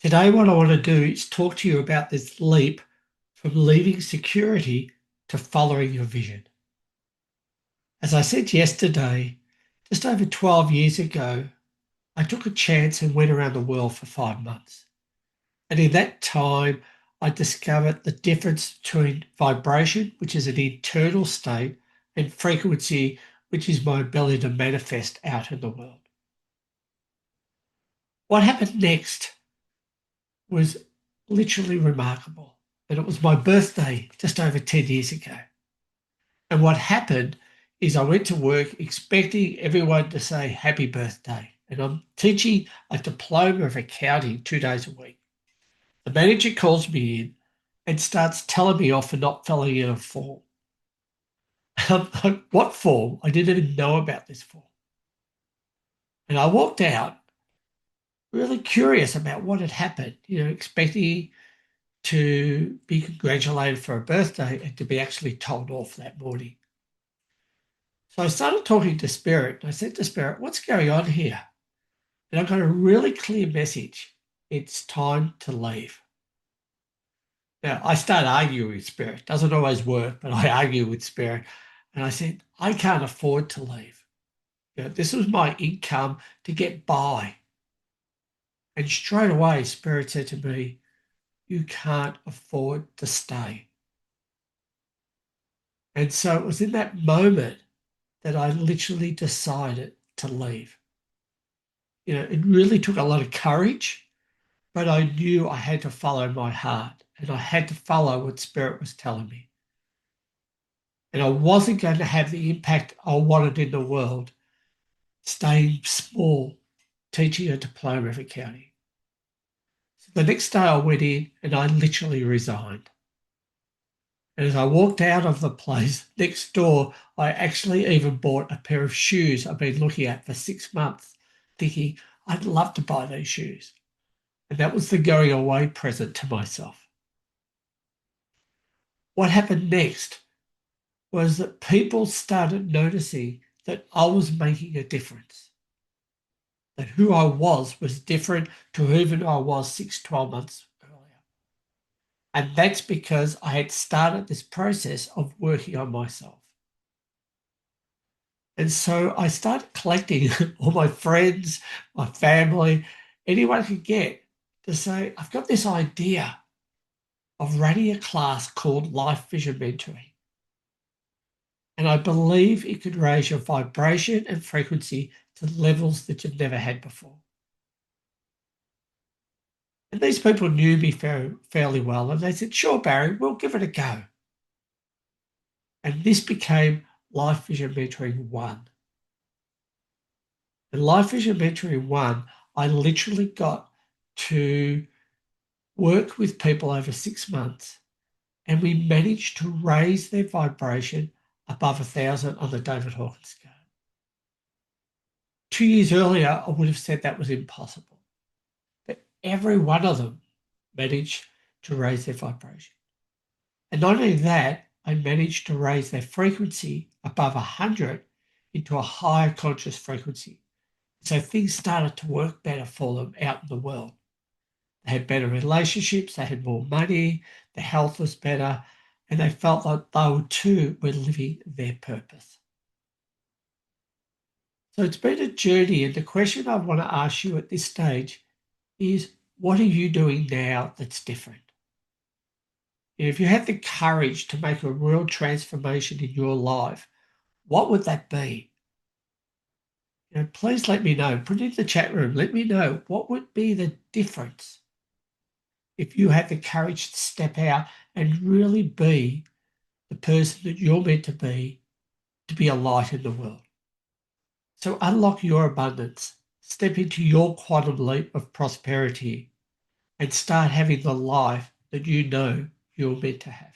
Today, what I want to do is talk to you about this leap from leaving security to following your vision. As I said yesterday, just over 12 years ago, I took a chance and went around the world for 5 months. And in that time, I discovered the difference between vibration, which is an internal state, and frequency, which is my ability to manifest out in the world. What happened next was literally remarkable. And it was my birthday just over 10 years ago. And what happened is I went to work expecting everyone to say happy birthday. And I'm teaching a diploma of accounting 2 days a week. The manager calls me in and starts telling me off for not filling in a form. I'm like, what form? I didn't even know about this form. And I walked out really curious about what had happened, expecting to be congratulated for a birthday and to be actually told off that morning. So I started talking to Spirit. And I said to Spirit, what's going on here? And I got a really clear message. It's time to leave. Now, I start arguing with Spirit. Doesn't always work, but I argue with Spirit. And I said, I can't afford to leave. This was my income to get by. And straight away, Spirit said to me, you can't afford to stay. And so it was in that moment that I literally decided to leave. It really took a lot of courage, but I knew I had to follow my heart and I had to follow what Spirit was telling me. And I wasn't going to have the impact I wanted in the world staying small, teaching a diploma of accounting. So the next day I went in and I literally resigned. And as I walked out of the place next door, I actually even bought a pair of shoes I've been looking at for 6 months, thinking I'd love to buy those shoes. And that was the going away present to myself. What happened next was that people started noticing that I was making a difference, that who I was different to who I was 12 months earlier. And that's because I had started this process of working on myself. And so I started collecting all my friends, my family, anyone I could get to say, I've got this idea of running a class called Life Vision Mentoring. And I believe it could raise your vibration and frequency to levels that you've never had before. And these people knew me fairly well, and they said, sure, Barry, we'll give it a go. And this became Life Vision Mentoring 1. And Life Vision Mentoring 1, I literally got to work with people over 6 months, and we managed to raise their vibration above 1,000 on the David Hawkins scale. 2 years earlier, I would have said that was impossible. But every one of them managed to raise their vibration. And not only that, I managed to raise their frequency above 100 into a higher conscious frequency. So things started to work better for them out in the world. They had better relationships, they had more money, their health was better, and they felt like they too were living their purpose. So it's been a journey, and the question I want to ask you at this stage is, what are you doing now that's different? If you had the courage to make a real transformation in your life, what would that be? Please let me know. Put it in the chat room. Let me know what would be the difference if you had the courage to step out and really be the person that you're meant to be a light in the world. So unlock your abundance, step into your quantum leap of prosperity, and start having the life that you know you're meant to have.